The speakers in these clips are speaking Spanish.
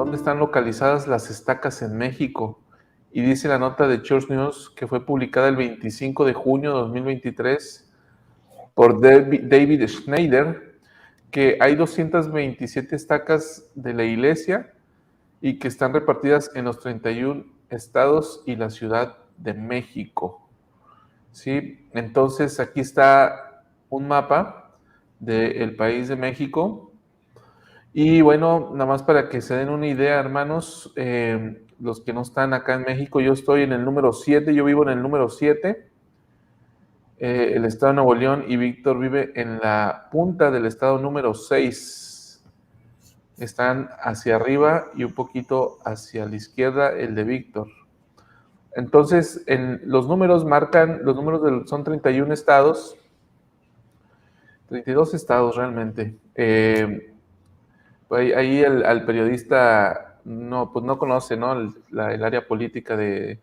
¿dónde están localizadas las estacas en México? Y dice la nota de Church News, que fue publicada el 25 de junio de 2023 por David Schneider, que hay 227 estacas de la iglesia y que están repartidas en los 31 estados y la Ciudad de México. ¿Sí? Entonces aquí está un mapa del país de México. Y bueno, nada más para que se den una idea, hermanos, los que no están acá en México, yo estoy en el número 7, yo vivo en el número 7, el estado de Nuevo León, y Víctor vive en la punta del estado número 6. Están hacia arriba y un poquito hacia la izquierda el de Víctor. Entonces, los números son 31 estados, 32 estados realmente. Ahí al periodista pues no conoce, ¿no? El área política de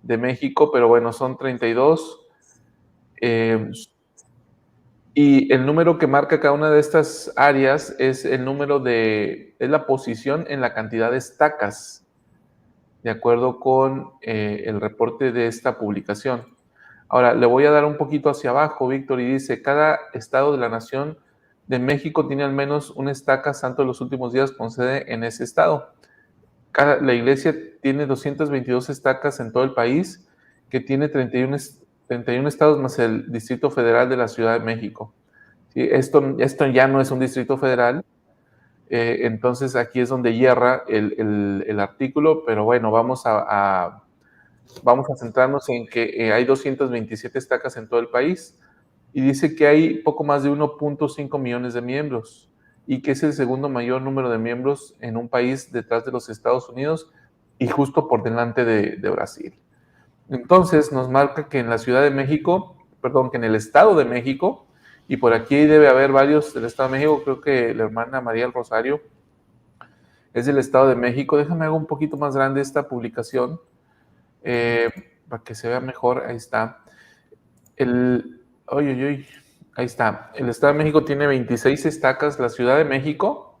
México, pero bueno, son 32. Y el número que marca cada una de estas áreas es es la posición en la cantidad de estacas, de acuerdo con el reporte de esta publicación. Ahora, le voy a dar un poquito hacia abajo, Víctor, y dice, cada estado de la nación de México tiene al menos una estaca santo de los últimos días con sede en ese estado. La iglesia tiene 222 estacas en todo el país, que tiene 31 estados más el Distrito Federal de la Ciudad de México. ¿Sí? Esto ya no es un distrito federal, entonces aquí es donde hierra el artículo, pero bueno, vamos a centrarnos en que hay 227 estacas en todo el país y dice que hay poco más de 1.5 millones de miembros y que es el segundo mayor número de miembros en un país detrás de los Estados Unidos y justo por delante de Brasil. Entonces nos marca que en la Ciudad de México, que en el Estado de México, y por aquí debe haber varios del Estado de México, creo que la hermana María del Rosario es del Estado de México. Déjame hago un poquito más grande esta publicación para que se vea mejor. Ahí está. Ahí está. El Estado de México tiene 26 estacas. La Ciudad de México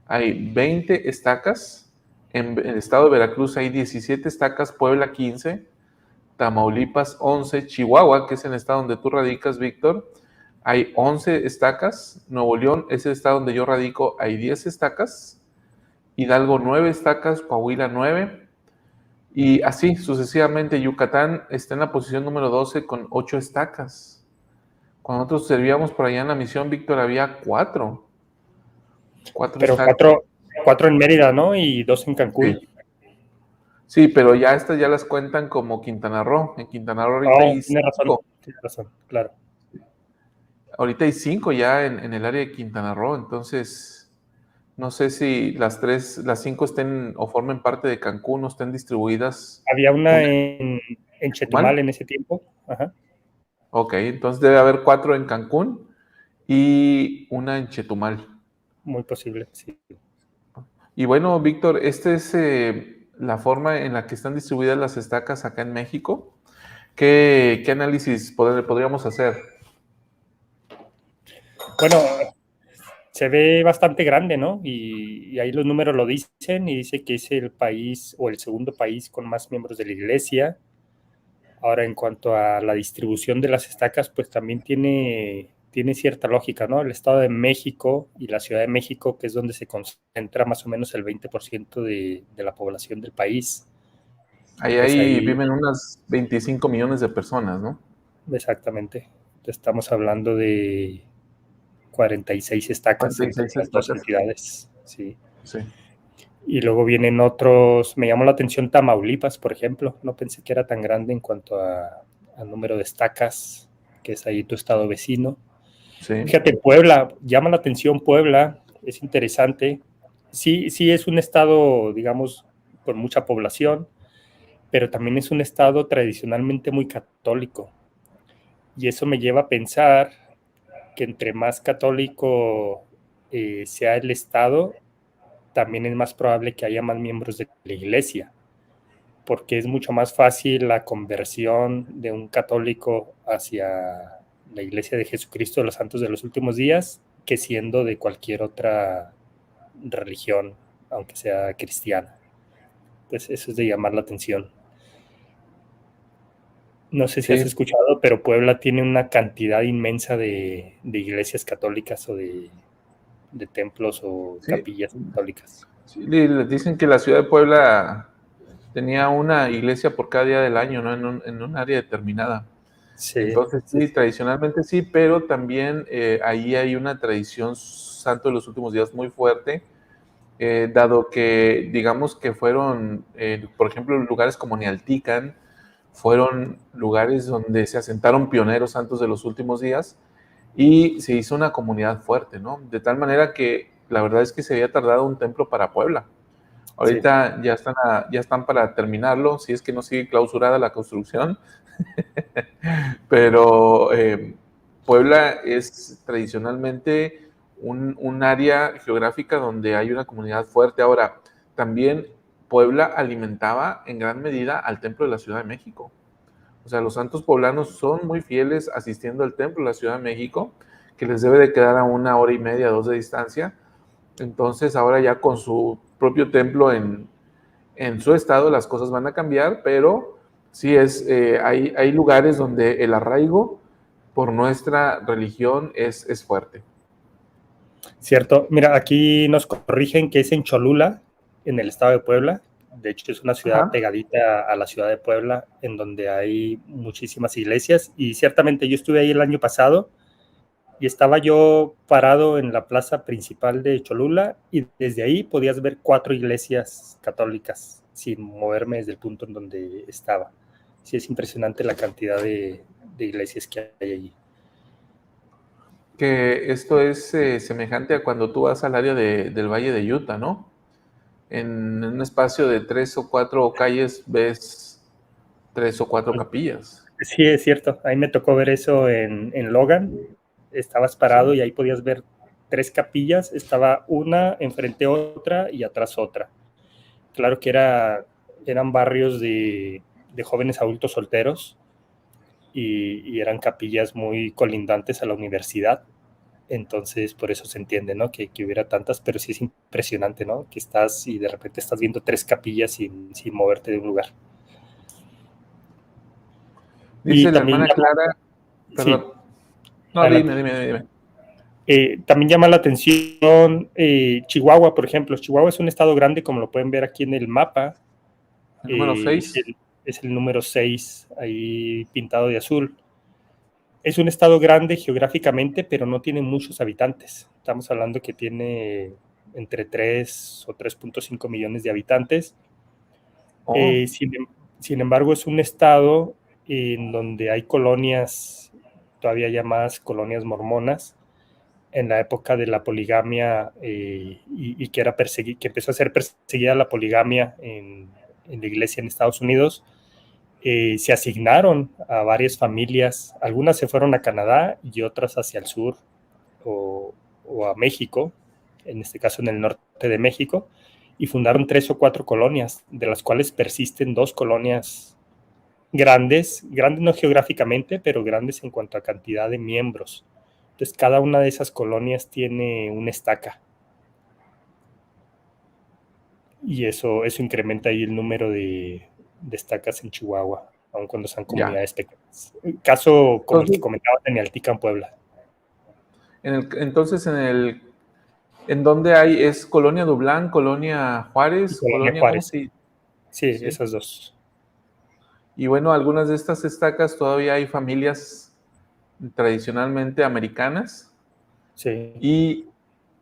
hay 20 estacas. En el estado de Veracruz hay 17 estacas. Puebla 15. Tamaulipas 11. Chihuahua, que es el estado donde tú radicas, Víctor, hay 11 estacas. Nuevo León es el estado donde yo radico. Hay 10 estacas. Hidalgo 9 estacas. Coahuila 9. Y así sucesivamente. Yucatán está en la posición número 12 con 8 estacas. Cuando nosotros servíamos por allá en la misión, Víctor, había 4. Pero estacas. cuatro en Mérida, ¿no? Y 2 en Cancún. Sí, pero ya estas ya las cuentan como Quintana Roo. En Quintana Roo ahorita hay 5. Tienes razón, claro. Ahorita hay 5 ya en el área de Quintana Roo, entonces no sé si las 5 estén o formen parte de Cancún o estén distribuidas. Había una en Chetumal en ese tiempo. Ajá. Ok, entonces debe haber 4 en Cancún y una en Chetumal. Muy posible, sí. Y bueno, Víctor, esta es la forma en la que están distribuidas las estacas acá en México. ¿Qué análisis podríamos hacer? Bueno, se ve bastante grande, ¿no? Y ahí los números lo dicen, y dice que es el país o el segundo país con más miembros de la iglesia. Ahora, en cuanto a la distribución de las estacas, pues también tiene cierta lógica, ¿no? El Estado de México y la Ciudad de México, que es donde se concentra más o menos el 20% de la población del país. Ahí viven unas 25 millones de personas, ¿no? Exactamente. Estamos hablando de 46 estacas 46 entre las dos entidades. Sí. Sí. Y luego vienen otros, me llamó la atención Tamaulipas, por ejemplo. No pensé que era tan grande en cuanto al número de estacas, que es ahí tu estado vecino. Sí. Fíjate, Puebla, llama la atención Puebla, es interesante. Sí es un estado, digamos, con mucha población, pero también es un estado tradicionalmente muy católico. Y eso me lleva a pensar que entre más católico sea el estado, también es más probable que haya más miembros de la iglesia, porque es mucho más fácil la conversión de un católico hacia la iglesia de Jesucristo de los Santos de los Últimos Días que siendo de cualquier otra religión aunque sea cristiana. Pues eso es de llamar la atención. No sé si has Sí, escuchado, pero Puebla tiene una cantidad inmensa de iglesias católicas o de templos o sí. capillas católicas. Sí, les dicen que la ciudad de Puebla tenía una iglesia por cada día del año, ¿no? En un área determinada. Sí, Entonces, sí, sí, sí. tradicionalmente sí, pero también ahí hay una tradición santo de los últimos días muy fuerte, dado que, digamos que fueron, por ejemplo, lugares como Nealtican, fueron lugares donde se asentaron pioneros santos de los últimos días y se hizo una comunidad fuerte, ¿no? De tal manera que la verdad es que se había tardado un templo para Puebla. Sí. Ahorita ya están para terminarlo, si es que no sigue clausurada la construcción, pero Puebla es tradicionalmente un área geográfica donde hay una comunidad fuerte. Ahora, también Puebla alimentaba en gran medida al templo de la Ciudad de México. O sea, los santos poblanos son muy fieles asistiendo al templo de la Ciudad de México, que les debe de quedar a 1 hora y media, 2 de distancia. Entonces, ahora ya con su propio templo en su estado, las cosas van a cambiar, pero sí hay lugares donde el arraigo por nuestra religión es fuerte. Cierto. Mira, aquí nos corrigen que es en Cholula, en el estado de Puebla. De hecho, es una ciudad Ajá. pegadita a la ciudad de Puebla, en donde hay muchísimas iglesias. Y ciertamente yo estuve ahí el año pasado y estaba yo parado en la plaza principal de Cholula y desde ahí podías ver 4 iglesias católicas sin moverme desde el punto en donde estaba. Sí, es impresionante la cantidad de iglesias que hay allí. Que esto es semejante a cuando tú vas al área del Valle de Utah, ¿no? En un espacio de 3 o 4 calles ves 3 o 4 capillas. Sí, es cierto. Ahí me tocó ver eso en Logan. Estabas parado Sí. y ahí podías ver 3 capillas. Estaba una enfrente otra y atrás otra. Claro que eran barrios de jóvenes adultos solteros y eran capillas muy colindantes a la universidad. Entonces, por eso se entiende, ¿no? Que hubiera tantas, pero sí es impresionante, ¿no? Que estás y de repente estás viendo 3 capillas sin moverte de un lugar. Y Dice la también hermana llama, Clara, sí, perdón, no, adelante. dime. También llama la atención Chihuahua, por ejemplo. Chihuahua es un estado grande, como lo pueden ver aquí en el mapa. El número Es 6. el número 6, ahí pintado de azul. Es un estado grande geográficamente, pero no tiene muchos habitantes. Estamos hablando que tiene entre 3 o 3.5 millones de habitantes. Oh, Sin embargo, es un estado en donde hay colonias, todavía llamadas colonias mormonas, en la época de la poligamia y que, que empezó a ser perseguida la poligamia en la iglesia en Estados Unidos. Se asignaron a varias familias, algunas se fueron a Canadá y otras hacia el sur o a México, en este caso en el norte de México, y fundaron 3 o 4 colonias, de las cuales persisten 2 colonias grandes, grandes no geográficamente, pero grandes en cuanto a cantidad de miembros. Entonces, cada una de esas colonias tiene una estaca y eso incrementa ahí el número de estacas en Chihuahua, aun cuando sean ya. comunidades pequeñas. Caso como el que Entonces, comentaba en Altica, en Puebla. entonces ¿en dónde hay? ¿Es Colonia Dublán, Colonia Y Juárez, Colonia Colonia, cómo Juárez. se? Sí, Sí. esas dos. Y bueno, algunas de estas estacas todavía hay familias tradicionalmente americanas Sí. y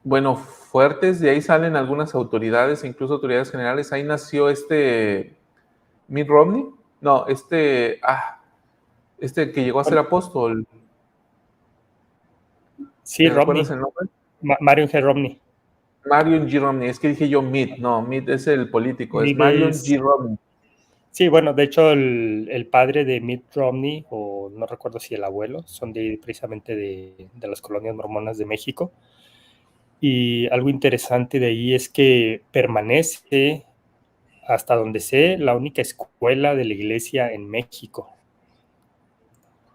bueno, fuertes, de ahí salen algunas autoridades, incluso autoridades generales. Ahí nació Mitt Romney, no, este que llegó a ser apóstol, Sí, ¿me recuerdas Romney. el nombre? Marion G. Romney. Marion G. Romney, es que dije yo Mitt, no, Mitt es el político, es Marion Mides. G. Romney. Sí, bueno, de hecho el padre de Mitt Romney, o no recuerdo si el abuelo, son precisamente de las colonias mormonas de México. Y algo interesante de ahí es que permanece, hasta donde sé, la única escuela de la iglesia en México.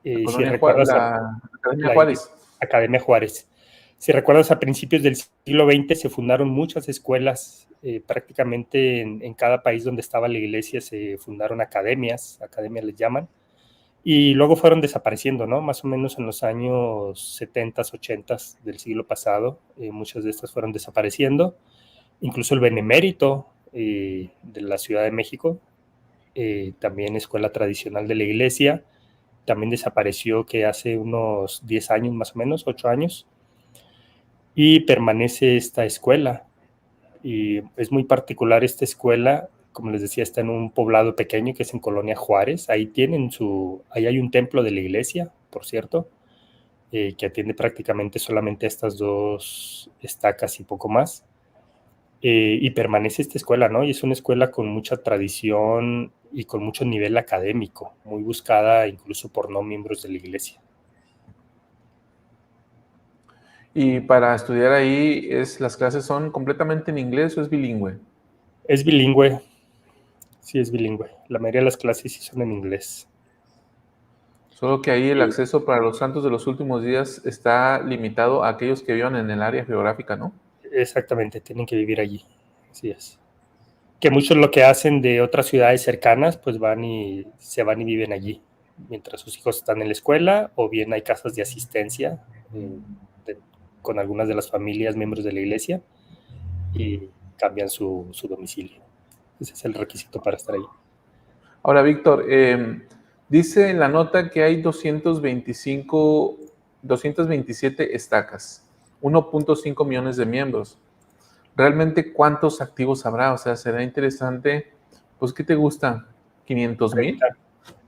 La Si colonia Juárez, recuerdas la Academia la Juárez. Academia Juárez. Si recuerdas, a principios del siglo XX se fundaron muchas escuelas, prácticamente en cada país donde estaba la iglesia se fundaron academias les llaman, y luego fueron desapareciendo, ¿no? Más o menos en los años 70, 80 del siglo pasado, muchas de estas fueron desapareciendo. Incluso el Benemérito de la Ciudad de México, también escuela tradicional de la iglesia, también desapareció que hace unos 10 años más o menos, 8 años, y permanece esta escuela. Y es muy particular esta escuela, como les decía, está en un poblado pequeño que es en Colonia Juárez. Ahí hay un templo de la iglesia, por cierto, que atiende prácticamente solamente estas dos estacas y poco más. Y permanece esta escuela, ¿no? Y es una escuela con mucha tradición y con mucho nivel académico, muy buscada incluso por no miembros de la iglesia. Y para estudiar ahí, ¿las clases son completamente en inglés o es bilingüe? Es bilingüe, sí es bilingüe. La mayoría de las clases sí son en inglés. Solo que ahí el acceso para los santos de los últimos días está limitado a aquellos que vivan en el área geográfica, ¿no? Exactamente, tienen que vivir allí, así es. Que muchos lo que hacen de otras ciudades cercanas, pues se van y viven allí, mientras sus hijos están en la escuela, o bien hay casas de asistencia con algunas de las familias, miembros de la iglesia, y cambian su domicilio. Ese es el requisito para estar ahí. Ahora, Víctor, dice en la nota que hay 227 estacas, 1.5 millones de miembros. ¿Realmente cuántos activos habrá? O sea, será interesante, pues, ¿qué te gusta? ¿500,000?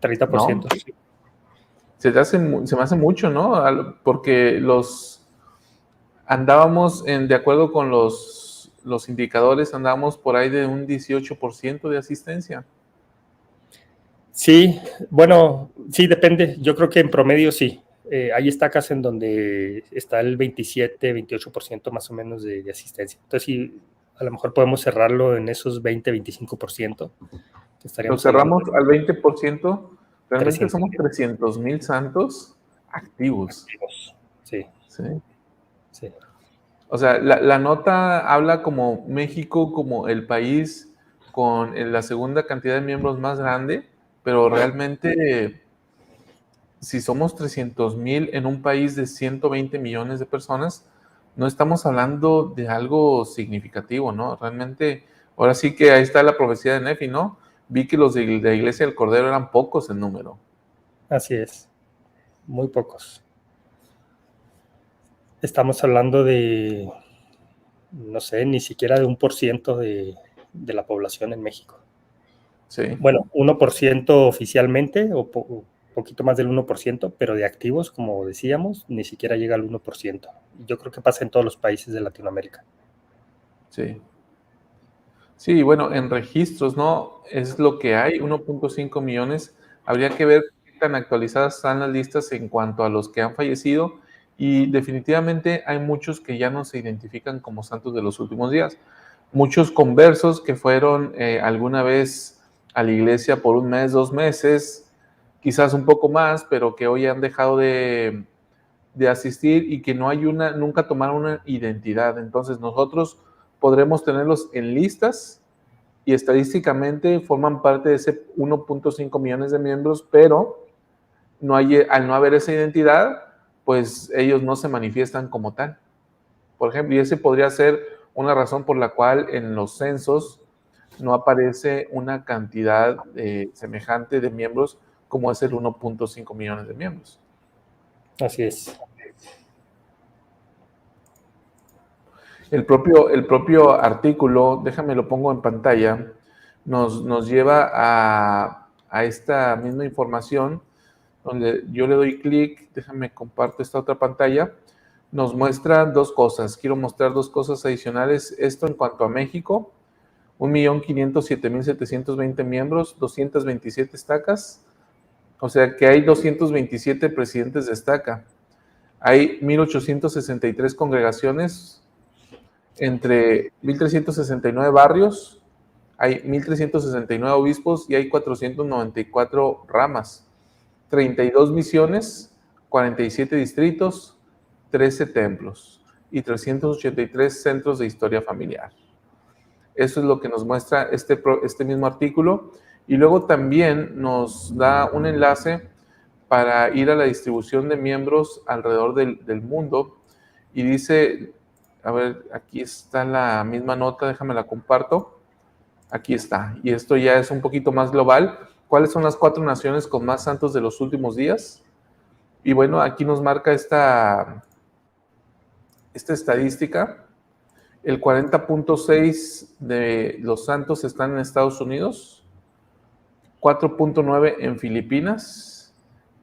30%. ¿No? Sí. Se me hace mucho, ¿no? Porque andábamos, de acuerdo con los indicadores, andábamos por ahí de un 18% de asistencia. Sí, bueno, sí, depende. Yo creo que en promedio sí. Hay estacas en donde está el 27, 28% más o menos de asistencia. Entonces, sí, a lo mejor podemos cerrarlo en esos 20, 25%. Lo Estaríamos hablando cerramos al 20%. de Realmente 300 somos 300,000 santos activos. activos. Sí, ¿Sí? sí. O sea, la nota habla como México, como el país con la segunda cantidad de miembros más grande, pero realmente, si somos 300,000 en un país de 120 millones de personas, no estamos hablando de algo significativo, ¿no? Realmente, ahora sí que ahí está la profecía de Nefi, ¿no? Vi que los de la Iglesia del Cordero eran pocos en número. Así es. Muy pocos. Estamos hablando de, no sé, ni siquiera de 1% de la población en México. Sí. Bueno, 1% oficialmente, o poquito más del 1%, pero de activos, como decíamos, ni siquiera llega al 1%. Yo creo que pasa en todos los países de Latinoamérica. Sí. Sí, bueno, en registros, ¿no? Es lo que hay, 1.5 millones. Habría que ver qué tan actualizadas están las listas en cuanto a los que han fallecido, y definitivamente hay muchos que ya no se identifican como santos de los últimos días. Muchos conversos que fueron alguna vez a la iglesia por un mes, 2 meses, quizás un poco más, pero que hoy han dejado de asistir y que nunca tomaron una identidad. Entonces nosotros podremos tenerlos en listas y estadísticamente forman parte de ese 1.5 millones de miembros, pero al no haber esa identidad, pues ellos no se manifiestan como tal. Por ejemplo, y ese podría ser una razón por la cual en los censos no aparece una cantidad semejante de miembros como es el 1.5 millones de miembros. Así es. El propio artículo, déjame lo pongo en pantalla, nos lleva a esta misma información, donde yo le doy clic, déjame comparto esta otra pantalla, nos muestra dos cosas. Quiero mostrar dos cosas adicionales. Esto en cuanto a México, 1.507.720 miembros, 227 estacas, o sea que hay 227 presidentes de estaca. Hay 1.863 congregaciones, entre 1.369 barrios, hay 1.369 obispos y hay 494 ramas, 32 misiones, 47 distritos, 13 templos. y 383 centros de historia familiar. Eso es lo que nos muestra este mismo artículo. Y luego también nos da un enlace para ir a la distribución de miembros alrededor del mundo. Y dice, a ver, aquí está la misma nota, déjame la comparto. Aquí está. Y esto ya es un poquito más global. ¿Cuáles son las 4 naciones con más santos de los últimos días? Y bueno, aquí nos marca esta estadística. El 40.6 de los santos están en Estados Unidos, 4.9 en Filipinas,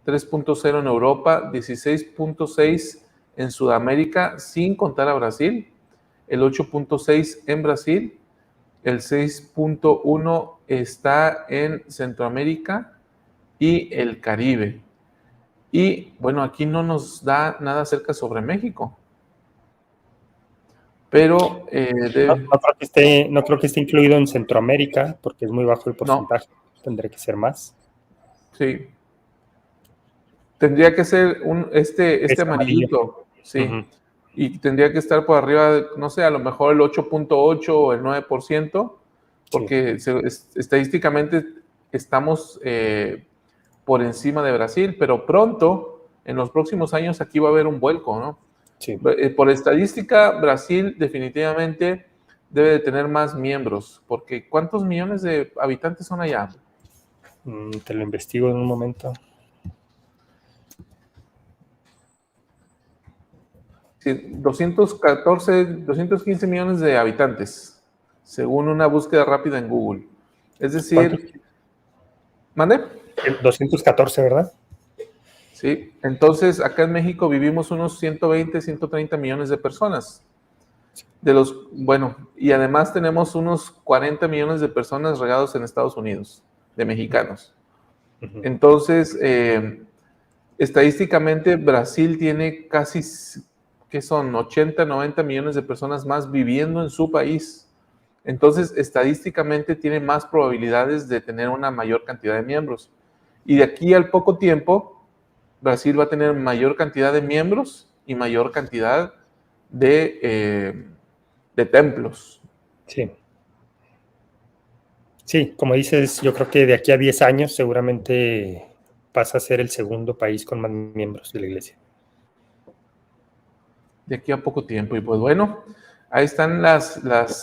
3.0 en Europa, 16.6 en Sudamérica, sin contar a Brasil, el 8.6 en Brasil, el 6.1 está en Centroamérica y el Caribe. Y bueno, aquí no nos da nada acerca sobre México. Pero no creo que esté incluido en Centroamérica, porque es muy bajo el porcentaje. No. Tendría que ser más. Sí. Tendría que ser este amarillito. Sí. Uh-huh. Y tendría que estar por arriba, no sé, a lo mejor el 8.8 o el 9%, porque sí, estadísticamente estamos por encima de Brasil, pero pronto, en los próximos años, aquí va a haber un vuelco, ¿no? Sí. Por estadística, Brasil definitivamente debe de tener más miembros, porque ¿cuántos millones de habitantes son allá? Te lo investigo en un momento. Sí, 215 millones de habitantes, según una búsqueda rápida en Google. Es decir, ¿mande? 214, ¿verdad? Sí, entonces acá en México vivimos unos 120, 130 millones de personas. Bueno, y además tenemos unos 40 millones de personas regados en Estados Unidos, de mexicanos. Uh-huh. Entonces, estadísticamente Brasil tiene casi, ¿qué son? 80, 90 millones de personas más viviendo en su país. Entonces, estadísticamente tiene más probabilidades de tener una mayor cantidad de miembros. Y de aquí al poco tiempo, Brasil va a tener mayor cantidad de miembros y mayor cantidad de templos. Sí. Sí, como dices, yo creo que de aquí a 10 años seguramente pasa a ser el segundo país con más miembros de la iglesia. De aquí a poco tiempo. Y pues bueno, ahí están las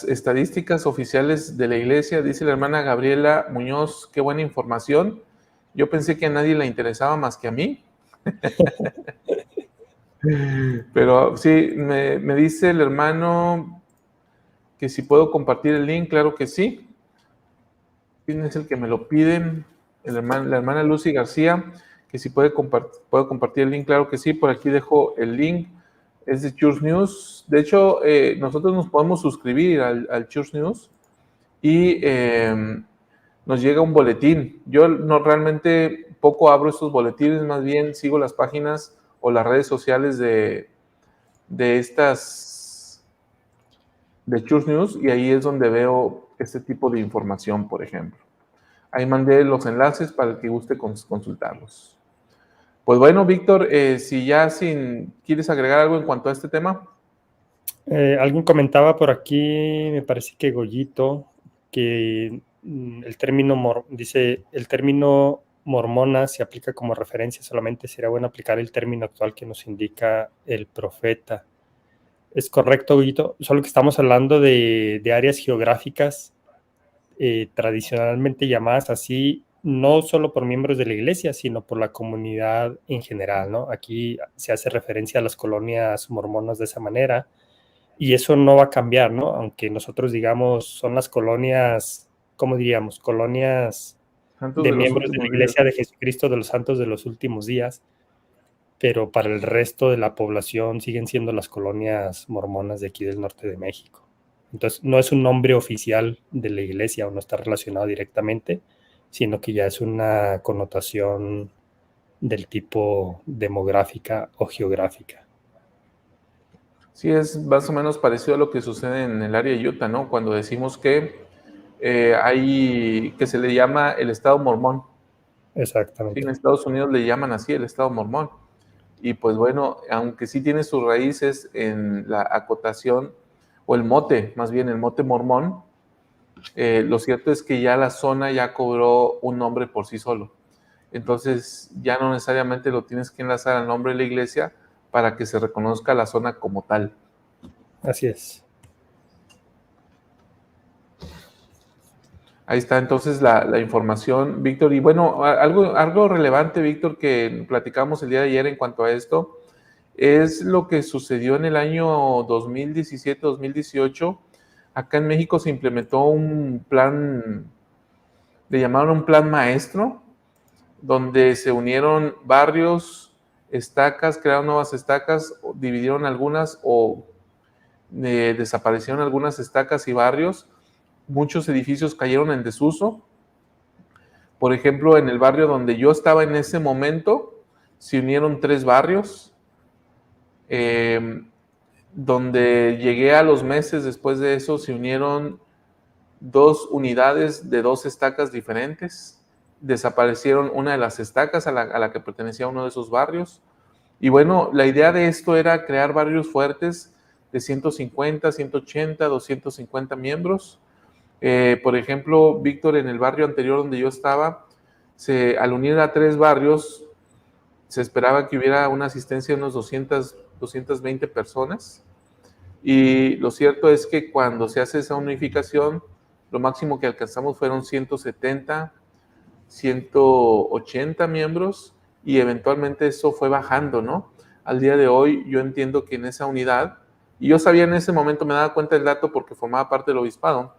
estadísticas oficiales de la iglesia. Dice la hermana Gabriela Muñoz, qué buena información. Yo pensé que a nadie le interesaba más que a mí. Pero sí, me dice el hermano que si puedo compartir el link, claro que sí. ¿Quién es el que me lo piden? La hermana Lucy García, que si puedo compartir el link, claro que sí. Por aquí dejo el link. Es de Church News. De hecho, nosotros nos podemos suscribir al Church News y nos llega un boletín. Yo no realmente poco abro estos boletines, más bien sigo las páginas o las redes sociales de Church News, y ahí es donde veo este tipo de información, por ejemplo. Ahí mandé los enlaces para el que guste consultarlos. Pues bueno, Víctor, si ya ¿quieres agregar algo en cuanto a este tema? Alguien comentaba por aquí, me parece que Goyito, que el término mormona se aplica como referencia, solamente sería bueno aplicar el término actual que nos indica el profeta. Es correcto, Goyito, solo que estamos hablando de áreas geográficas tradicionalmente llamadas así, no solo por miembros de la iglesia, sino por la comunidad en general, ¿no? Aquí se hace referencia a las colonias mormonas de esa manera, y eso no va a cambiar, ¿no? Aunque nosotros digamos son las colonias, ¿cómo diríamos? Colonias de miembros de la Iglesia de Jesucristo de los Santos de los Últimos Días, pero para el resto de la población siguen siendo las colonias mormonas de aquí del norte de México. Entonces, no es un nombre oficial de la iglesia o no está relacionado directamente, sino que ya es una connotación del tipo demográfica o geográfica. Sí, es más o menos parecido a lo que sucede en el área de Utah, ¿no? Cuando decimos que que se le llama el Estado Mormón. Exactamente. Sí, en Estados Unidos le llaman así el Estado Mormón. Y pues bueno, aunque sí tiene sus raíces en la acotación, o el mote, más bien el mote mormón, lo cierto es que ya la zona ya cobró un nombre por sí solo. Entonces ya no necesariamente lo tienes que enlazar al nombre de la iglesia para que se reconozca la zona como tal. Así es. Ahí está entonces la información, Víctor. Y bueno, algo relevante, Víctor, que platicamos el día de ayer en cuanto a esto, es lo que sucedió en el año 2017-2018. Acá en México se implementó un plan, le llamaron un plan maestro, donde se unieron barrios, estacas, crearon nuevas estacas, dividieron algunas o desaparecieron algunas estacas y barrios. Muchos edificios cayeron en desuso. Por ejemplo, en el barrio donde yo estaba en ese momento, se unieron 3 barrios. Donde llegué a los meses después de eso, se unieron 2 unidades de 2 estacas diferentes. Desaparecieron una de las estacas a la que pertenecía uno de esos barrios. Y bueno, la idea de esto era crear barrios fuertes de 150, 180, 250 miembros. Por ejemplo, Víctor, en el barrio anterior donde yo estaba, al unir a 3 barrios, se esperaba que hubiera una asistencia de unos 220 personas. Y lo cierto es que cuando se hace esa unificación, lo máximo que alcanzamos fueron 170, 180 miembros y eventualmente eso fue bajando, ¿no? Al día de hoy yo entiendo que en esa unidad, y yo sabía en ese momento, me daba cuenta del dato porque formaba parte del obispado,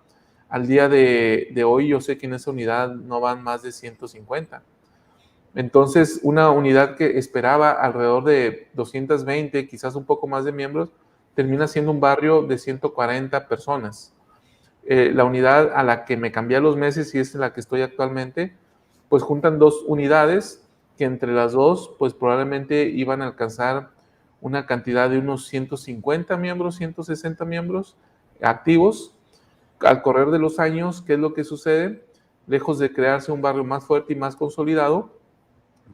al día de hoy yo sé que en esa unidad no van más de 150. Entonces, una unidad que esperaba alrededor de 220, quizás un poco más de miembros, termina siendo un barrio de 140 personas. La unidad a la que me cambié a los meses y es en la que estoy actualmente, pues juntan 2 unidades que entre las dos, pues probablemente iban a alcanzar una cantidad de unos 150 miembros, 160 miembros activos. Al correr de los años, ¿qué es lo que sucede? Lejos de crearse un barrio más fuerte y más consolidado,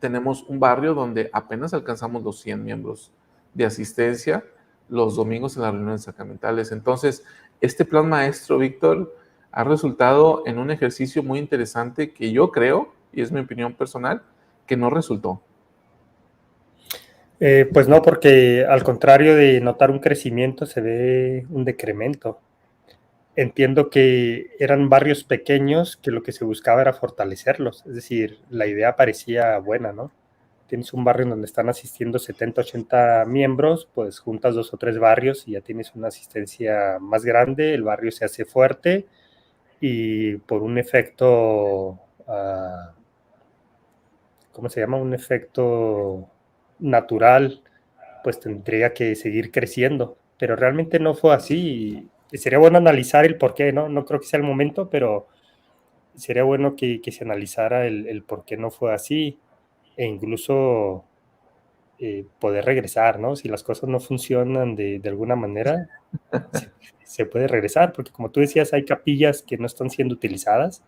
tenemos un barrio donde apenas alcanzamos los 100 miembros de asistencia los domingos en las reuniones sacramentales. Entonces, este plan maestro, Víctor, ha resultado en un ejercicio muy interesante que yo creo, y es mi opinión personal, que no resultó. Pues no, porque al contrario de notar un crecimiento, se ve un decremento. Entiendo que eran barrios pequeños que lo que se buscaba era fortalecerlos, es decir, la idea parecía buena, ¿no? Tienes un barrio en donde están asistiendo 70, 80 miembros, pues juntas 2 o 3 barrios y ya tienes una asistencia más grande, el barrio se hace fuerte y por un efecto, ¿cómo se llama? Un efecto natural, pues tendría que seguir creciendo, pero realmente no fue así y sería bueno analizar el por qué, ¿no? No creo que sea el momento, pero sería bueno que se analizara el por qué no fue así e incluso poder regresar, ¿no? Si las cosas no funcionan de alguna manera, se puede regresar, porque como tú decías, hay capillas que no están siendo utilizadas,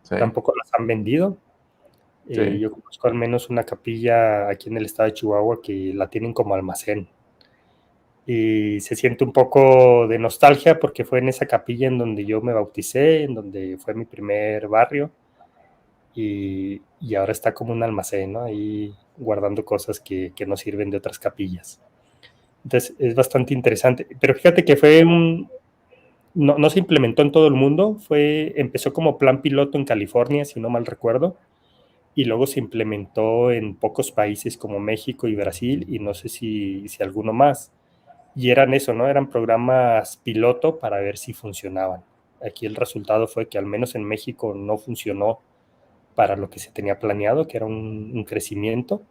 Sí, tampoco las han vendido. sí. Yo conozco al menos una capilla aquí en el estado de Chihuahua que la tienen como almacén. Y se siente un poco de nostalgia porque fue en esa capilla en donde yo me bauticé, en donde fue mi primer barrio. Y ahora está como un almacén, ¿no? Ahí guardando cosas que no sirven de otras capillas. Entonces es bastante interesante. Pero fíjate que no se implementó en todo el mundo, empezó como plan piloto en California, si no mal recuerdo, y luego se implementó en pocos países como México y Brasil, y no sé si alguno más. Y eran eso, ¿no? Eran programas piloto para ver si funcionaban. Aquí el resultado fue que al menos en México no funcionó para lo que se tenía planeado, que era un crecimiento,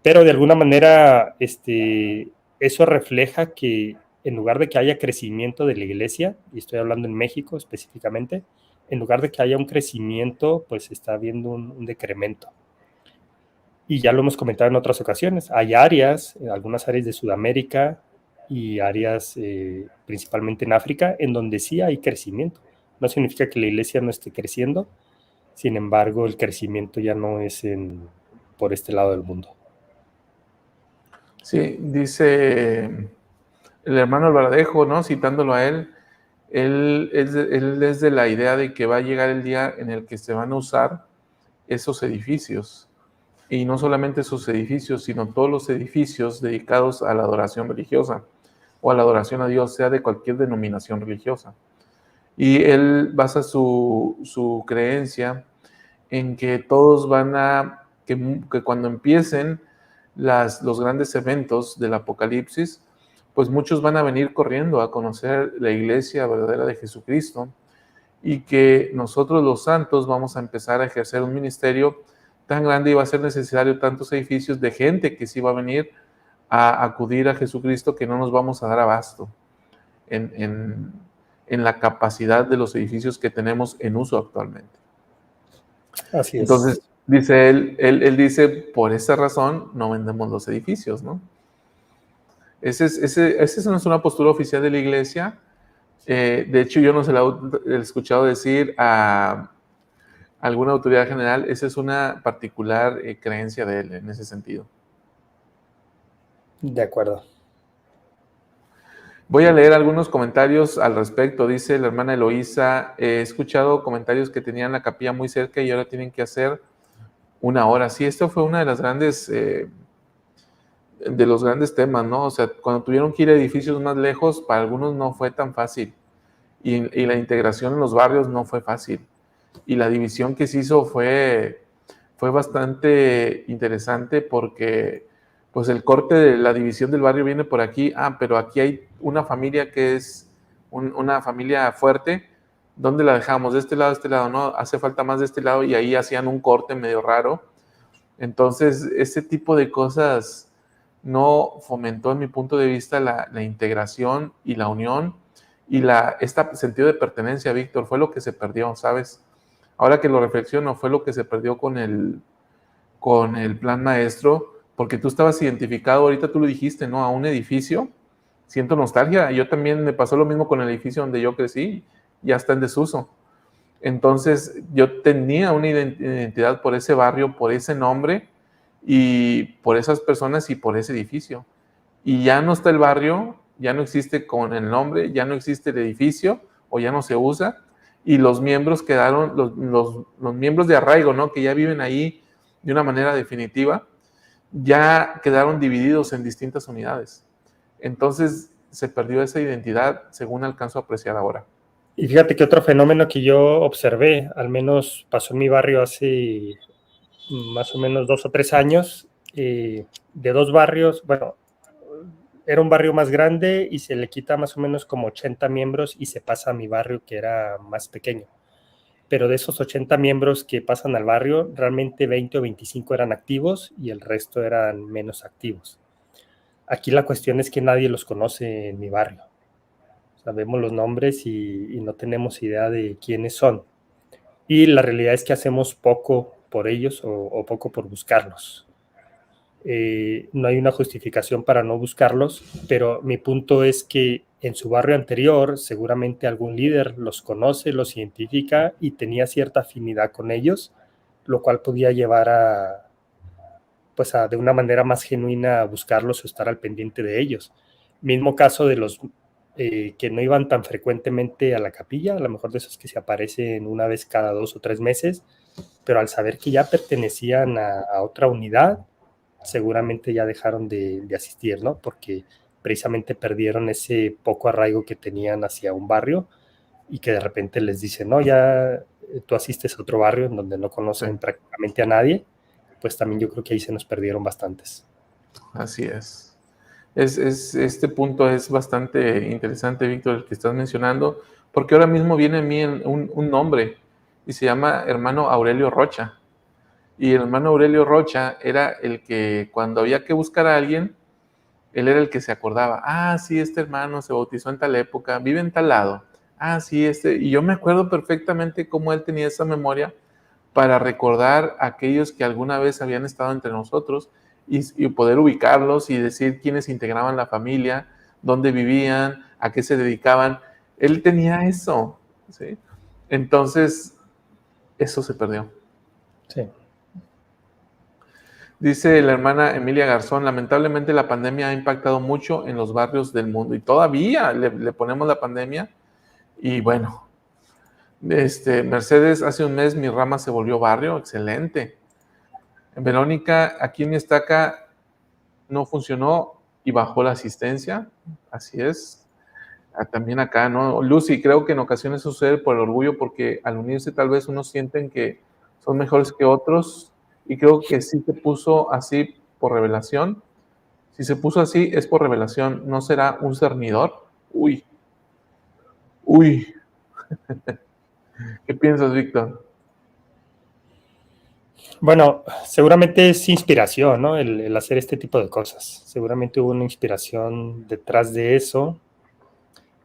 pero de alguna manera eso refleja que en lugar de que haya crecimiento de la iglesia, y estoy hablando en México específicamente, en lugar de que haya un crecimiento, pues está habiendo un decremento. Y ya lo hemos comentado en otras ocasiones, hay áreas, algunas áreas de Sudamérica y áreas principalmente en África, en donde sí hay crecimiento. No significa que la iglesia no esté creciendo, sin embargo, el crecimiento ya no es por este lado del mundo. Sí, dice el hermano Alvaradejo, ¿no? Citándolo a él, él es de la idea de que va a llegar el día en el que se van a usar esos edificios. Y no solamente esos edificios, sino todos los edificios dedicados a la adoración religiosa o a la adoración a Dios, sea de cualquier denominación religiosa. Y él basa su creencia en que todos van a, que cuando empiecen los grandes eventos del Apocalipsis, pues muchos van a venir corriendo a conocer la iglesia verdadera de Jesucristo y que nosotros los santos vamos a empezar a ejercer un ministerio tan grande y va a ser necesario tantos edificios de gente que sí va a venir a acudir a Jesucristo que no nos vamos a dar abasto en la capacidad de los edificios que tenemos en uso actualmente. Así Entonces, es. dice él dice, por esa razón no vendemos los edificios, ¿no? Esa no es una postura oficial de la iglesia. De hecho, yo no se la he escuchado decir a alguna autoridad general. Esa es una particular creencia de él en ese sentido. De acuerdo. Voy a leer algunos comentarios al respecto. Dice la hermana Eloísa, he escuchado comentarios que tenían la capilla muy cerca y ahora tienen que hacer 1 hora. Sí, esto fue una de las de los grandes temas, ¿no? O sea, cuando tuvieron que ir a edificios más lejos, para algunos no fue tan fácil. Y la integración en los barrios no fue fácil. Y la división que se hizo fue bastante interesante porque pues el corte de la división del barrio viene por aquí, pero aquí hay una familia que es una familia fuerte, ¿dónde la dejamos? De este lado, no, hace falta más de este lado y ahí hacían un corte medio raro. Entonces, ese tipo de cosas no fomentó, en mi punto de vista, la integración y la unión y este sentido de pertenencia, Víctor, fue lo que se perdió, ¿sabes? Ahora que lo reflexiono, fue lo que se perdió con el plan maestro, porque tú estabas identificado, ahorita tú lo dijiste, ¿no? A un edificio, siento nostalgia, yo también me pasó lo mismo con el edificio donde yo crecí, ya está en desuso. Entonces yo tenía una identidad por ese barrio, por ese nombre y por esas personas y por ese edificio. Y ya no está el barrio, ya no existe con el nombre, ya no existe el edificio o ya no se usa y los miembros quedaron, los miembros de arraigo, ¿no? Que ya viven ahí de una manera definitiva, ya quedaron divididos en distintas unidades. Entonces se perdió esa identidad según alcanzo a apreciar ahora. Y fíjate que otro fenómeno que yo observé, al menos pasó en mi barrio hace más o menos 2 o 3 años, de 2 barrios, bueno, era un barrio más grande y se le quita más o menos como 80 miembros y se pasa a mi barrio que era más pequeño. Pero de esos 80 miembros que pasan al barrio, realmente 20 o 25 eran activos y el resto eran menos activos. Aquí la cuestión es que nadie los conoce en mi barrio. Sabemos los nombres y no tenemos idea de quiénes son. Y la realidad es que hacemos poco por ellos o poco por buscarlos. No hay una justificación para no buscarlos, pero mi punto es que en su barrio anterior seguramente algún líder los conoce, los identifica y tenía cierta afinidad con ellos, lo cual podía llevar pues de una manera más genuina a buscarlos o estar al pendiente de ellos. Mismo caso de los que no iban tan frecuentemente a la capilla, a lo mejor de esos que se aparecen una vez cada 2 o 3 meses, pero al saber que ya pertenecían a otra unidad, seguramente ya dejaron de asistir, ¿no? Porque precisamente perdieron ese poco arraigo que tenían hacia un barrio y que de repente les dicen, no, ya tú asistes a otro barrio en donde no conocen prácticamente a nadie, pues también yo creo que ahí se nos perdieron bastantes. Así es. Este punto es bastante interesante, Víctor, el que estás mencionando, porque ahora mismo viene a mí un nombre y se llama hermano Aurelio Rocha. Y el hermano Aurelio Rocha era el que cuando había que buscar a alguien, él era el que se acordaba, sí, este hermano se bautizó en tal época, vive en tal lado, sí, y yo me acuerdo perfectamente cómo él tenía esa memoria para recordar a aquellos que alguna vez habían estado entre nosotros y poder ubicarlos y decir quiénes integraban la familia, dónde vivían, a qué se dedicaban. Él tenía eso, ¿sí? Entonces, eso se perdió. Sí. Dice la hermana Emilia Garzón, lamentablemente la pandemia ha impactado mucho en los barrios del mundo y todavía le ponemos la pandemia y bueno, Mercedes, hace un mes mi rama se volvió barrio, excelente. Verónica, aquí en mi estaca no funcionó y bajó la asistencia, así es. También acá, ¿no? Lucy, creo que en ocasiones sucede por el orgullo porque al unirse tal vez unos sienten que son mejores que otros y creo que sí se puso así por revelación. Si se puso así es por revelación, ¿no será un cernidor? Uy, uy, ¿qué piensas, Víctor? Bueno, seguramente es inspiración, ¿no? El hacer este tipo de cosas. Seguramente hubo una inspiración detrás de eso,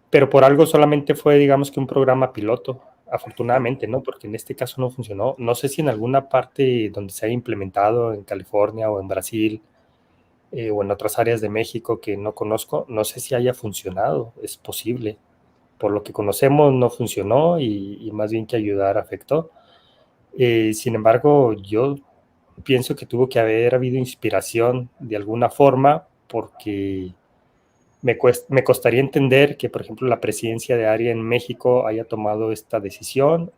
pero por algo solamente fue, digamos que un programa piloto, afortunadamente, ¿no? Porque en este caso no funcionó. No sé si en alguna parte donde se haya implementado, en California o en Brasil, o en otras áreas de México que no conozco, no sé si haya funcionado, es posible. Por lo que conocemos no funcionó y más bien que ayudar afectó. Sin embargo, yo pienso que tuvo que haber habido inspiración de alguna forma porque me costaría entender que, por ejemplo, la presidencia de área en México haya tomado esta decisión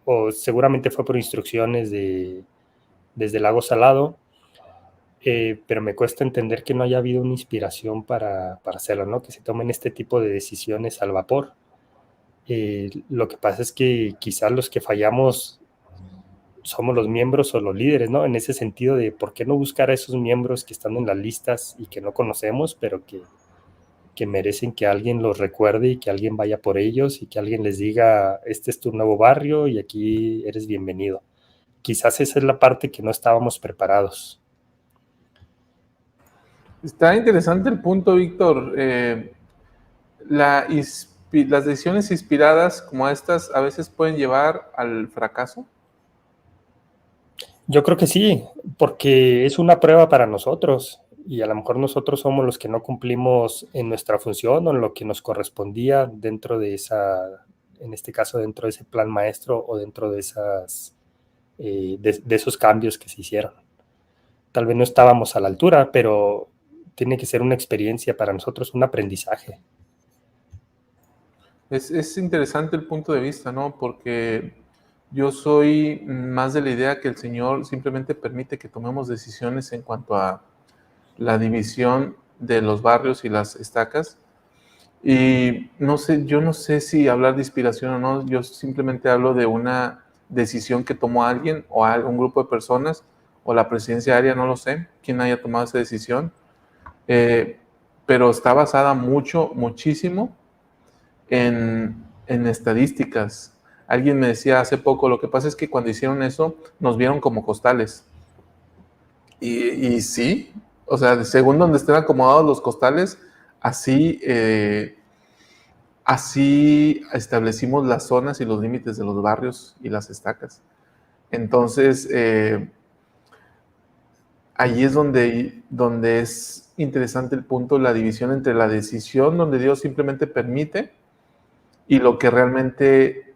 o seguramente fue por instrucciones desde Lago Salado, pero me cuesta entender que no haya habido una inspiración para hacerlo, ¿no? Que se tomen este tipo de decisiones al vapor. Lo que pasa es que quizás los que fallamos somos los miembros o los líderes, ¿no? En ese sentido de por qué no buscar a esos miembros que están en las listas y que no conocemos, pero que merecen que alguien los recuerde y que alguien vaya por ellos y que alguien les diga, este es tu nuevo barrio y aquí eres bienvenido. Quizás esa es la parte que no estábamos preparados. Está interesante el punto, Víctor. Las decisiones inspiradas como estas a veces pueden llevar al fracaso. Yo creo que sí, porque es una prueba para nosotros y a lo mejor nosotros somos los que no cumplimos en nuestra función o en lo que nos correspondía dentro de esa, en este caso dentro de ese plan maestro o dentro de esas, de esos cambios que se hicieron. Tal vez no estábamos a la altura, pero tiene que ser una experiencia para nosotros, un aprendizaje. Es interesante el punto de vista, ¿no? Porque yo soy más de la idea que el Señor simplemente permite que tomemos decisiones en cuanto a la división de los barrios y las estacas. Y no sé, yo no sé si hablar de inspiración o no, yo simplemente hablo de una decisión que tomó alguien o un grupo de personas o la presidencia aérea, no lo sé, quién haya tomado esa decisión, eh, pero está basada muchísimo en estadísticas. Alguien me decía hace poco, lo que pasa es que cuando hicieron eso, nos vieron como costales. Y sí, o sea, según donde estén acomodados los costales, así, así establecimos las zonas y los límites de los barrios y las estacas. Entonces, ahí es donde es interesante el punto, la división entre la decisión donde Dios simplemente permite y lo que realmente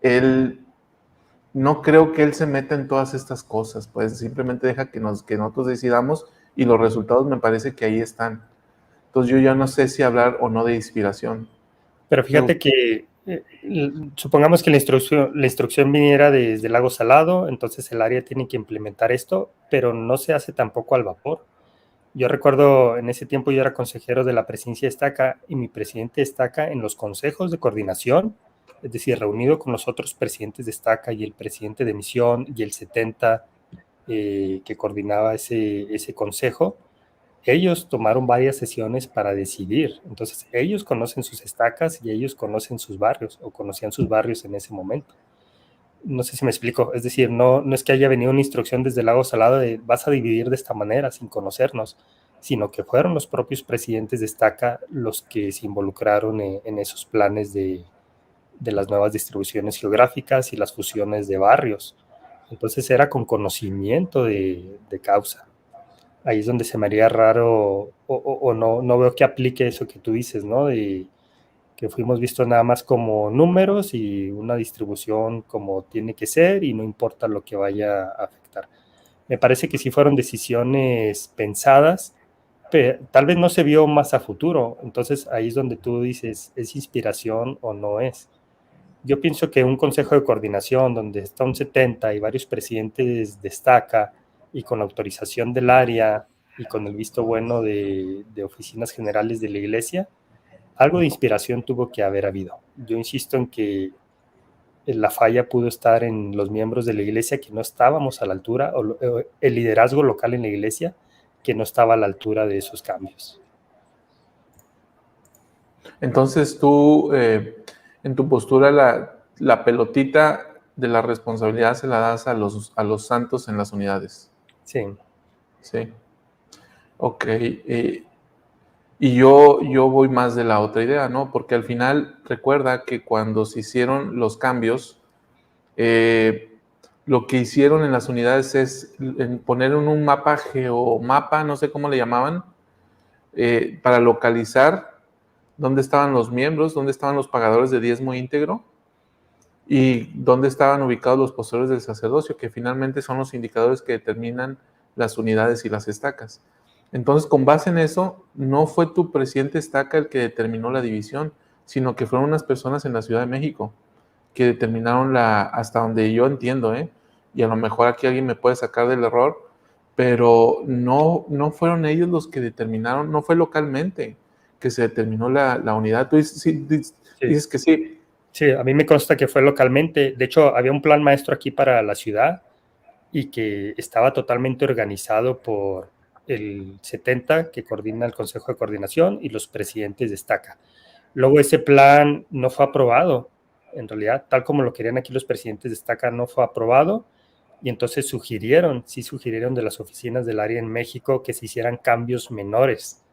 Él, no creo que Él se meta en todas estas cosas, pues simplemente deja que nosotros decidamos y los resultados me parece que ahí están. Entonces yo ya no sé si hablar o no de inspiración. Pero fíjate que supongamos que la instrucción viniera desde el lago Salado, entonces el área tiene que implementar esto, pero no se hace tampoco al vapor. Yo recuerdo en ese tiempo yo era consejero de la presidencia de Estaca y mi presidente Estaca en los consejos de coordinación, es decir, reunido con los otros presidentes de Estaca y el presidente de misión y el 70 que coordinaba ese consejo, ellos tomaron varias sesiones para decidir. Entonces, ellos conocen sus estacas y ellos conocen sus barrios o conocían sus barrios en ese momento. No sé si me explico. Es decir, no es que haya venido una instrucción desde el lago Salado de vas a dividir de esta manera sin conocernos, sino que fueron los propios presidentes de estaca los que se involucraron en esos planes de las nuevas distribuciones geográficas y las fusiones de barrios. Entonces era con conocimiento de causa. Ahí es donde se me haría raro o no veo que aplique eso que tú dices, ¿no? De que fuimos vistos nada más como números y una distribución como tiene que ser y no importa lo que vaya a afectar. Me parece que sí fueron decisiones pensadas, pero tal vez no se vio más a futuro. Entonces ahí es donde tú dices, ¿es inspiración o no es? Yo pienso que un consejo de coordinación donde está un 70 y varios presidentes destaca y con la autorización del área y con el visto bueno de oficinas generales de la iglesia, algo de inspiración tuvo que haber habido. Yo insisto en que la falla pudo estar en los miembros de la iglesia que no estábamos a la altura, o el liderazgo local en la iglesia que no estaba a la altura de esos cambios. Entonces tú, en tu postura, la pelotita de la responsabilidad se la das a los santos en las unidades. Sí. Sí. Ok. Y yo voy más de la otra idea, ¿no? Porque al final recuerda que cuando se hicieron los cambios, lo que hicieron en las unidades es poner en un mapa geomapa, no sé cómo le llamaban, para localizar dónde estaban los miembros, dónde estaban los pagadores de diezmo íntegro y dónde estaban ubicados los pastores del sacerdocio, que finalmente son los indicadores que determinan las unidades y las estacas. Entonces, con base en eso, no fue tu presidente estaca el que determinó la división, sino que fueron unas personas en la Ciudad de México que determinaron hasta donde yo entiendo, y a lo mejor aquí alguien me puede sacar del error, pero no fueron ellos los que determinaron, no fue localmente que se determinó la unidad. Tú dices que sí. Sí, a mí me consta que fue localmente. De hecho, había un plan maestro aquí para la ciudad y que estaba totalmente organizado por el 70, que coordina el Consejo de Coordinación, y los presidentes de estaca. Luego ese plan no fue aprobado, en realidad, tal como lo querían aquí los presidentes de estaca, no fue aprobado, y entonces sugirieron de las oficinas del área en México que se hicieran cambios menores,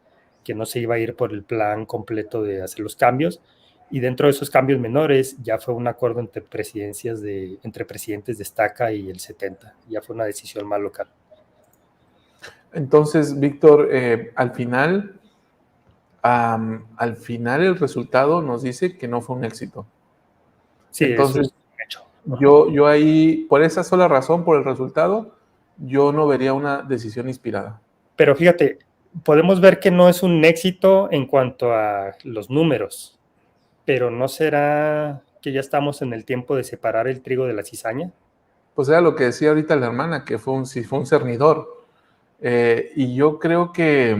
que no se iba a ir por el plan completo de hacer los cambios, y dentro de esos cambios menores ya fue un acuerdo entre presidentes de estaca y el 70, ya fue una decisión más local. Entonces, Víctor, al final el resultado nos dice que no fue un éxito. Sí, Entonces, eso es un hecho. yo ahí, por esa sola razón, por el resultado, yo no vería una decisión inspirada. Pero fíjate, podemos ver que no es un éxito en cuanto a los números, pero ¿no será que ya estamos en el tiempo de separar el trigo de la cizaña? Pues era lo que decía ahorita la hermana, que fue un cernidor. Y yo creo que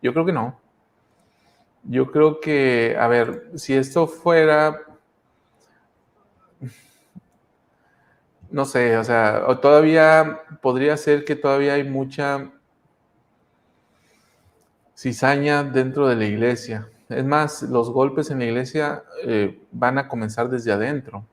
no. Yo creo que, a ver, si esto fuera, no sé, o sea, o todavía podría ser que todavía hay mucha cizaña dentro de la iglesia. Es más, los golpes en la iglesia van a comenzar desde adentro.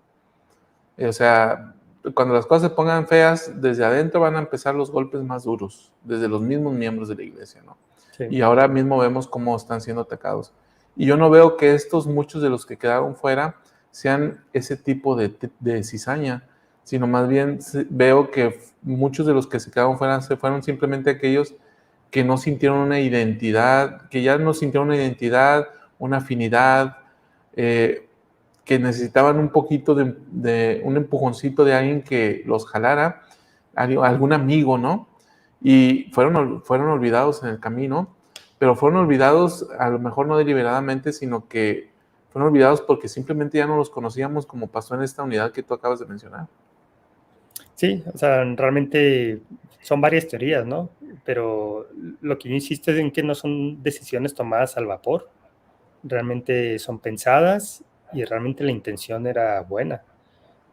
O sea, cuando las cosas se pongan feas, desde adentro van a empezar los golpes más duros, desde los mismos miembros de la iglesia, ¿no? Sí. Y ahora mismo vemos cómo están siendo atacados. Y yo no veo que muchos de los que quedaron fuera, sean ese tipo de cizaña, sino más bien veo que muchos de los que se quedaron fuera se fueron simplemente aquellos que no sintieron una identidad, que ya no sintieron una identidad, una afinidad, que necesitaban un poquito de un empujoncito de alguien que los jalara, algún amigo, ¿no? Y fueron olvidados en el camino, pero fueron olvidados a lo mejor no deliberadamente, sino que fueron olvidados porque simplemente ya no los conocíamos, como pasó en esta unidad que tú acabas de mencionar. Sí, o sea, realmente son varias teorías, ¿no? Pero lo que yo insisto es en que no son decisiones tomadas al vapor, realmente son pensadas y realmente la intención era buena.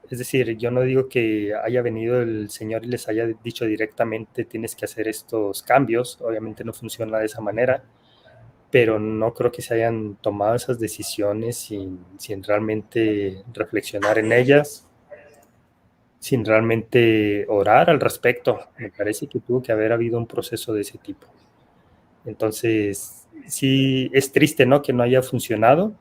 Es decir, yo no digo que haya venido el Señor y les haya dicho directamente tienes que hacer estos cambios, obviamente no funciona de esa manera, pero no creo que se hayan tomado esas decisiones sin realmente reflexionar en ellas, sin realmente orar al respecto. Me parece que tuvo que haber habido un proceso de ese tipo. Entonces, sí, es triste, ¿no? Que no haya funcionado,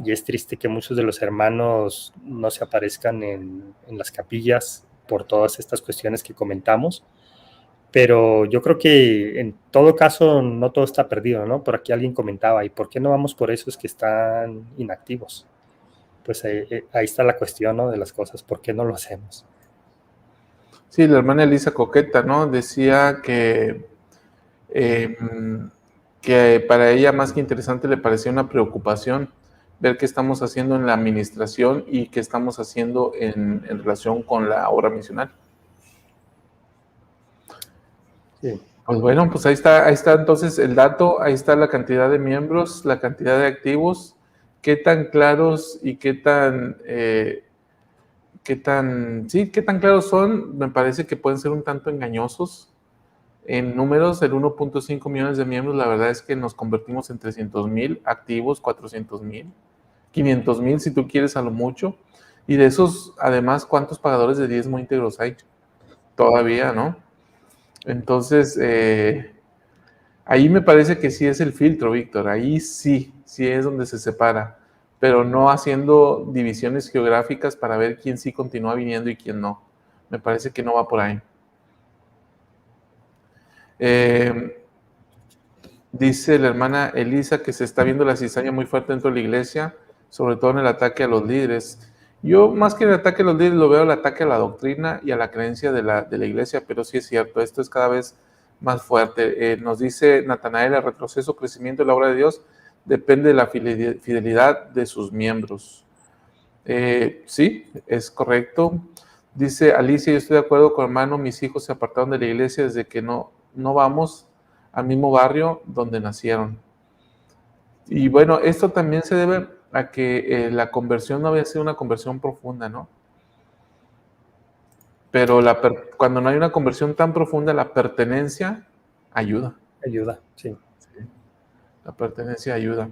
y es triste que muchos de los hermanos no se aparezcan en las capillas por todas estas cuestiones que comentamos, pero yo creo que en todo caso no todo está perdido, ¿no? Por aquí alguien comentaba, ¿y por qué no vamos por esos que están inactivos? Pues ahí está la cuestión, ¿no? De las cosas, ¿por qué no lo hacemos? Sí, la hermana Elisa Coqueta, ¿no? Decía que para ella más que interesante le parecía una preocupación ver qué estamos haciendo en la administración y qué estamos haciendo en relación con la obra misional. Sí. Pues bueno, pues ahí está entonces el dato, ahí está la cantidad de miembros, la cantidad de activos, qué tan claros y qué tan claros son. Me parece que pueden ser un tanto engañosos. En números, el 1.5 millones de miembros, la verdad es que nos convertimos en 300,000 activos, 400,000, 500,000 si tú quieres a lo mucho. Y de esos, además, ¿cuántos pagadores de diezmo íntegros hay? Todavía, ¿no? Entonces, ahí me parece que sí es el filtro, Víctor. Ahí sí es donde se separa. Pero no haciendo divisiones geográficas para ver quién sí continúa viniendo y quién no. Me parece que no va por ahí. Dice la hermana Elisa que se está viendo la cizaña muy fuerte dentro de la iglesia, sobre todo en el ataque a los líderes. Yo más que el ataque a los líderes lo veo el ataque a la doctrina y a la creencia de la iglesia, pero sí es cierto, esto es cada vez más fuerte. Nos dice Natanael, el retroceso, crecimiento de la obra de Dios depende de la fidelidad de sus miembros. Sí, es correcto. Dice Alicia, yo estoy de acuerdo con hermano, mis hijos se apartaron de la iglesia desde que no vamos al mismo barrio donde nacieron. Y bueno, esto también se debe a que la conversión no había sido una conversión profunda, ¿no? Pero cuando no hay una conversión tan profunda, la pertenencia ayuda. Ayuda, sí. La pertenencia ayuda.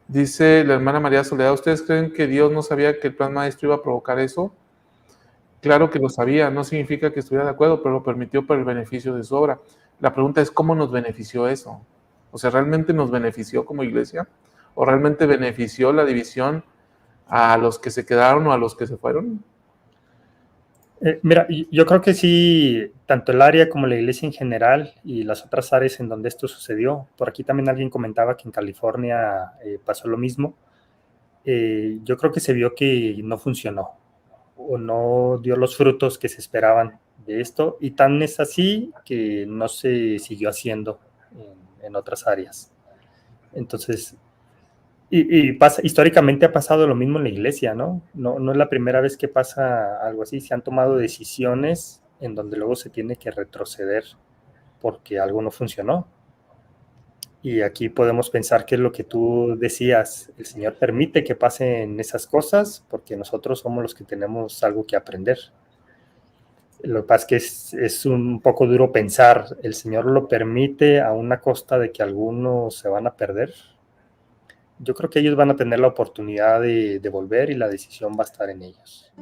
Dice la hermana María Soledad, ¿ustedes creen que Dios no sabía que el plan maestro iba a provocar eso? Claro que lo sabía, no significa que estuviera de acuerdo, pero lo permitió por el beneficio de su obra. La pregunta es, ¿cómo nos benefició eso? O sea, ¿realmente nos benefició como iglesia? ¿O realmente benefició la división a los que se quedaron o a los que se fueron? Mira, yo creo que sí, tanto el área como la iglesia en general y las otras áreas en donde esto sucedió. Por aquí también alguien comentaba que en California pasó lo mismo. Yo creo que se vio que no funcionó o no dio los frutos que se esperaban de esto, y tan es así que no se siguió haciendo en otras áreas. Entonces, históricamente ha pasado lo mismo en la iglesia, ¿no? No es la primera vez que pasa algo así. Se han tomado decisiones en donde luego se tiene que retroceder porque algo no funcionó. Y aquí podemos pensar que es lo que tú decías, el Señor permite que pasen esas cosas porque nosotros somos los que tenemos algo que aprender. Lo que pasa es que es un poco duro pensar, el Señor lo permite a una costa de que algunos se van a perder. Yo creo que ellos van a tener la oportunidad de volver y la decisión va a estar en ellos.